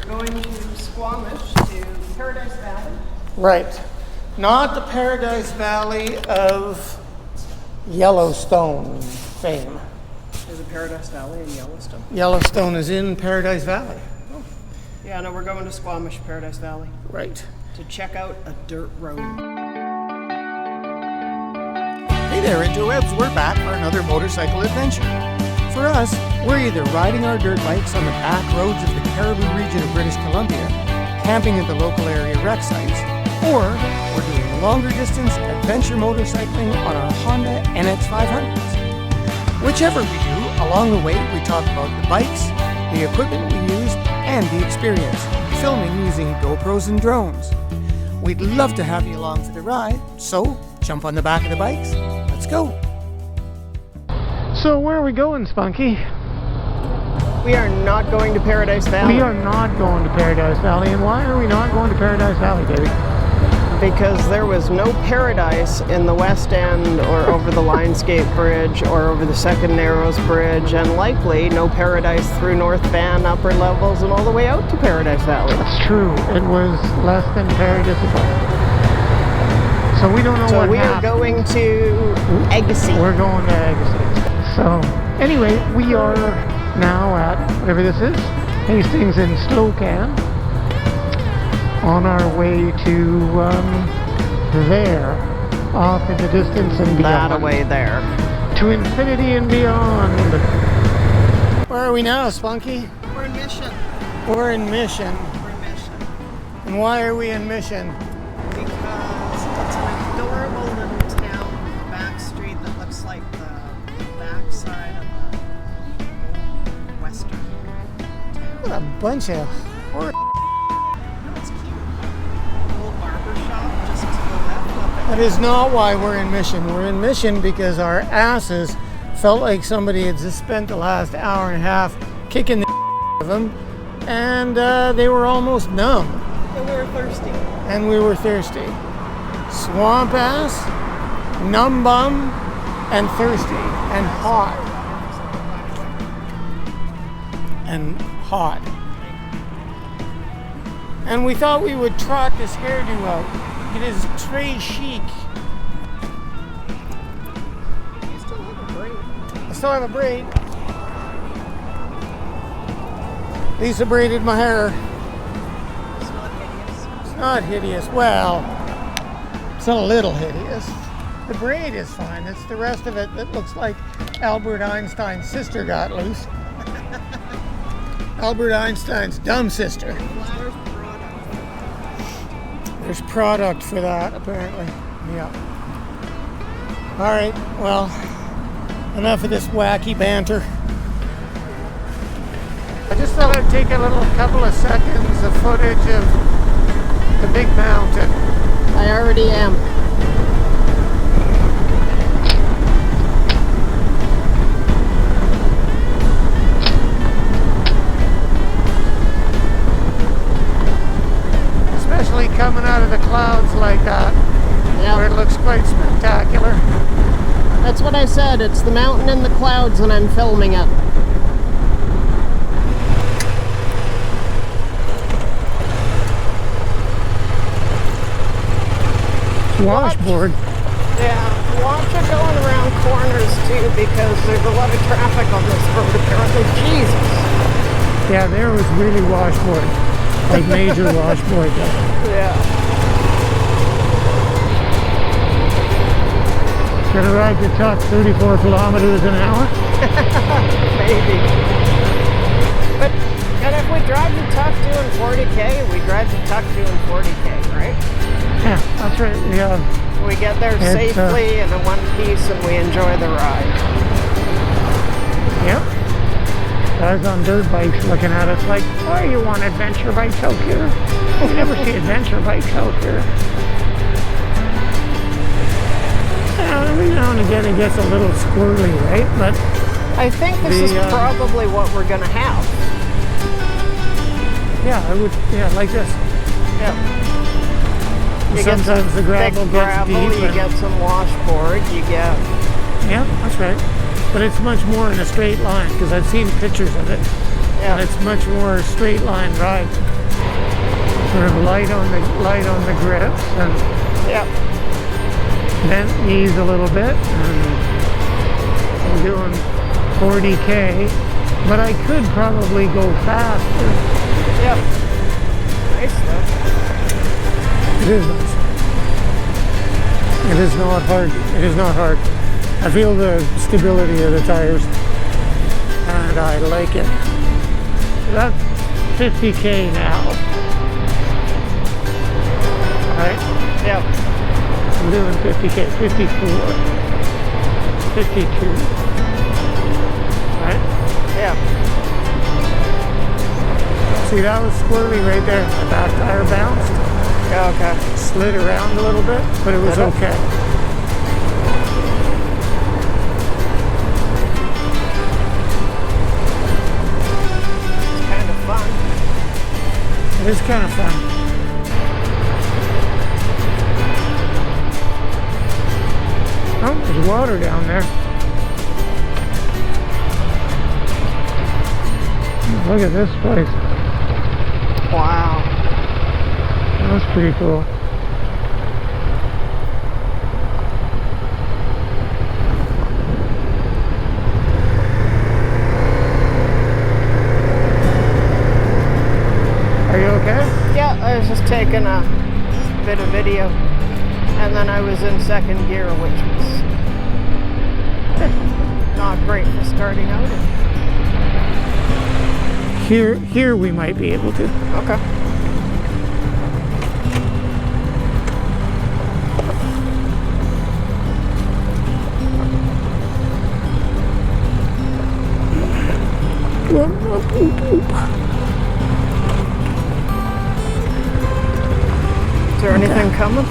Going to Squamish to Paradise Valley. Right. Not the Paradise Valley of Yellowstone fame. There's a Paradise Valley in Yellowstone. Yellowstone is in Paradise Valley. Oh. Yeah, no, we're going to Squamish, Paradise Valley. Right. To check out a dirt road. Hey there, interwebs, we're back for another motorcycle adventure. For us, we're either riding our dirt bikes on the back roads of the Caribou region of British Columbia, camping at the local area rec sites, or we're doing longer distance adventure motorcycling on our Honda NX500s. Whichever we do, along the way we talk about the bikes, the equipment we use, and the experience, filming using GoPros and drones. We'd love to have you along for the ride, so jump on the back of the bikes, let's go. So where are we going, Spunky? We are not going to Paradise Valley. We are not going to Paradise Valley. And why are we not going to Paradise Valley, Davey? Because there was no paradise in the West End or over the Lionsgate Bridge or over the Second Narrows Bridge, and likely no paradise through North Van, upper levels, and all the way out to Paradise Valley. That's true. It was less than paradisical. So we don't know what happened. So we are going to Agassiz. We're going to Agassiz. So anyway, we are now at whatever this is, Hastings in Slocan, on our way to there, off in the distance and beyond. That away there. To infinity and beyond. Where are we now, Spunky? We're in Mission. We're in Mission. We're in Mission. And why are we in Mission? Because it's an adorable little town, back street that looks like the backside of a western town. What a bunch of horror. No, it's cute. A little barber shop just to the left of it. That is not why we're in Mission. We're in Mission because our asses felt like somebody had just spent the last hour and a half kicking the out of them, and they were almost numb. And we were thirsty. And we were thirsty. Swamp ass, numb bum, and thirsty, and hot. And hot. And we thought we would trot this hairdo out. It is très chic. You still have a braid. I still have a braid. Lisa braided my hair. It's not hideous. It's not hideous. Well, it's a little hideous. The braid is fine. It's the rest of it that looks like Albert Einstein's sister got loose. Albert Einstein's dumb sister. There's product for that, apparently. Yeah. All right, well, enough of this wacky banter. I just thought I'd take a couple of seconds of footage of the big mountain. I already am. Especially coming out of the clouds like that, where it looks quite spectacular. That's what I said. It's the mountain and the clouds, and I'm filming it. Washboard. Yeah, watch it going around corners too, because there's a lot of traffic on this road apparently. Jesus. Yeah, there was really washboard. Like major washboard. Yeah. Gonna ride your truck 34 kilometers an hour? Maybe. But, and if we drive the tuck doing 40K, we drive the tuck doing 40K, right? Yeah, that's right. Yeah. We get there safely in a one piece and we enjoy the ride. Yep. Guys on dirt bikes looking at us like, oh, you want adventure bikes out here? We never see adventure bikes out here. Every now and again it gets a little squirrely, right? But I think this is probably what we're going to have. Yeah, like this. Yeah. Sometimes the gravel gets deep. You get some washboard, you get... Yeah, that's right. But it's much more in a straight line, because I've seen pictures of it. Yeah. And it's much more straight line ride. Sort of light on the grips and Yep. bent knees a little bit. And I'm doing 40K, but I could probably go faster. Yep. Nice though. It is nice. It is not hard. It is not hard. I feel the stability of the tires, and I like it. That's 50K now. Right? Yep. I'm doing 50K, 54, 52. Right? Yep. See, that was squirrely right there. My back tire bounced. Yeah, okay. Slid around a little bit, but it was okay. It's kind of fun. It is kind of fun. Oh, there's water down there. Look at this place. Wow. That's pretty cool. Are you okay? Yeah, I was just taking a bit of video, and then I was in second gear, which was not great for starting out. Here we might be able to. Okay. Is there anything coming?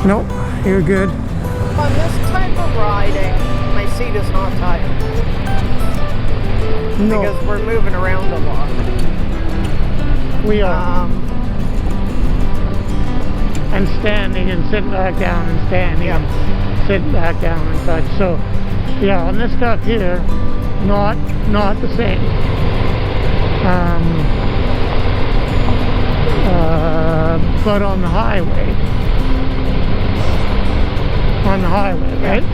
Nope, you're good. On this type of riding, my seat is not tight. No, Because we're moving around a lot. we are. And standing and sitting back down and standing Yeah. and sitting back down and such. So, yeah, on this stuff here, not the same. But on the highway. Right?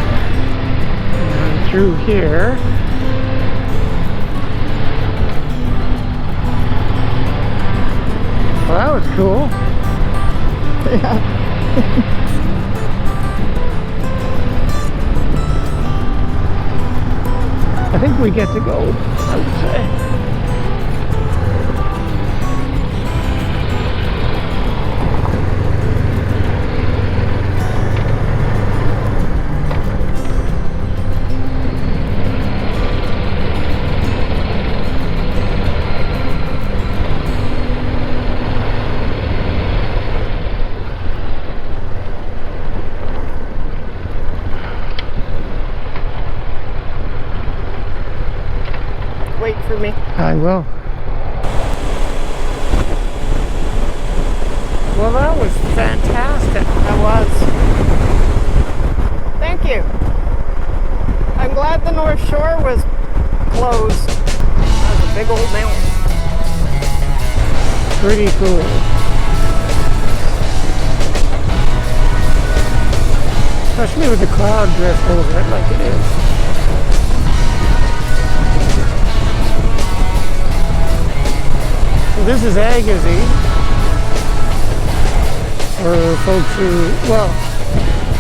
And through here. Well, that was cool. Yeah. I think we get to go, I would say. Wait for me. I will. Well, that was fantastic. That was. Thank you. I'm glad the North Shore was closed. That was a big old mountain. Pretty cool. Especially with the cloud drift over it like it is. So this is Agassiz. For folks who, well,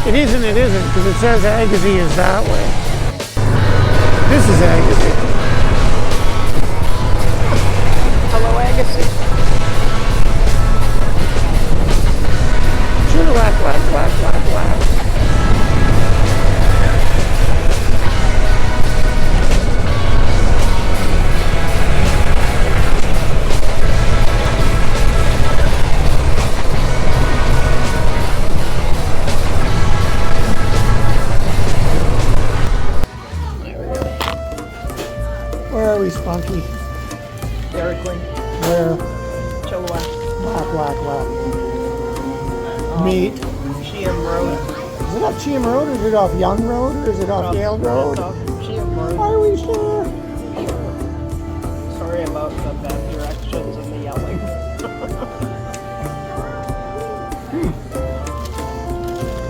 it isn't, because it says Agassiz is that way. This is Agassiz. Hello, Agassiz. Whack, whack, whack, whack, whack. Where are we, Spunky? Dairy Queen. Where? Chilliwack. Whack, whack, whack. Meet. Cheam Road. Is it off Cheam Road, or is it off Young Road, or is it off Yale Road? Cheam Are we sure? Sorry about the bad directions and the yelling.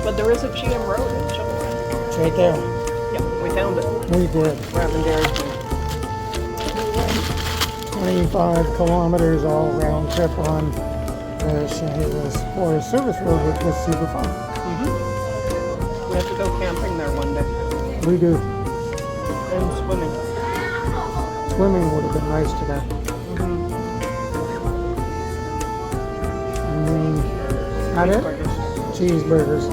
But there is a GM road in Chilliwack. It's right there. Yep, we found it. We did. Ravendare. 25 kilometers all round trip on the Chehalis Forest Service Road, which was super fun. We have to go camping there one day. We do. And swimming. Swimming would have been nice today. That it? Cheeseburgers.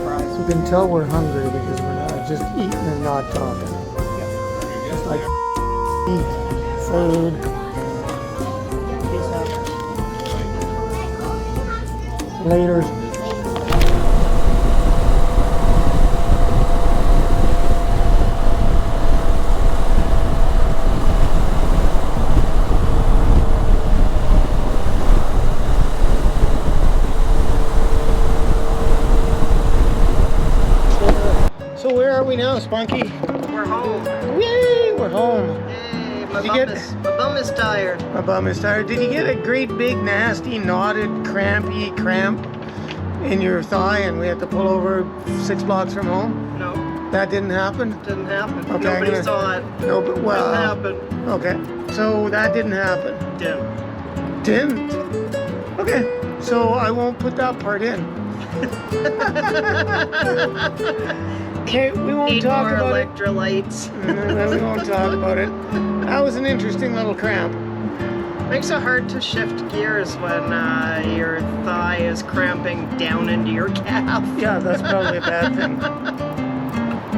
Fries. You can tell we're hungry because we're not just eating and not talking. Just like eat food. Peace out. Later. So where are we now, Spunky? We're home. Yay, we're home. Yay, my Did you bum is tired. My bum is tired. Did you get a great big nasty knotted cramp in your thigh and we had to pull over 6 blocks from home? No, That didn't happen? didn't happen. Okay, Nobody saw it. No, but well. Didn't happen. Okay, so that didn't happen. Didn't. Didn't? Okay, so I won't put that part in. Okay, we won't Need talk more about electrolytes. it. We won't talk about it. That was an interesting little cramp. Makes it hard to shift gears when your thigh is cramping down into your calf. Yeah, that's probably a bad thing.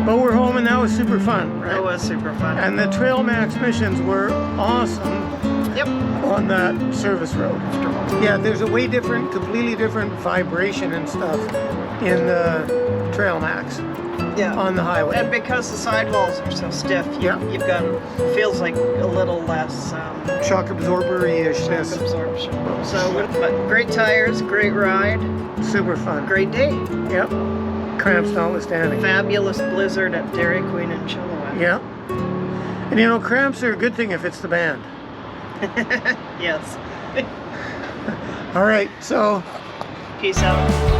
But we're home and that was super fun, right? That was super fun. And the Trailmax missions were awesome Yep. on that service road. Yeah, there's a way different, completely different vibration and stuff in the Trailmax Yeah. on the highway. And because the sidewalls are so stiff, Yeah. you've got feels like a little less Shock absorber-ishness. shock absorption. So, but great tires, great ride, Super fun. great day. Yep. Cramps notwithstanding. Fabulous blizzard at Dairy Queen in Chilliwack. Yep. And you know, cramps are a good thing if it's the band. Yes. All right, so Peace out.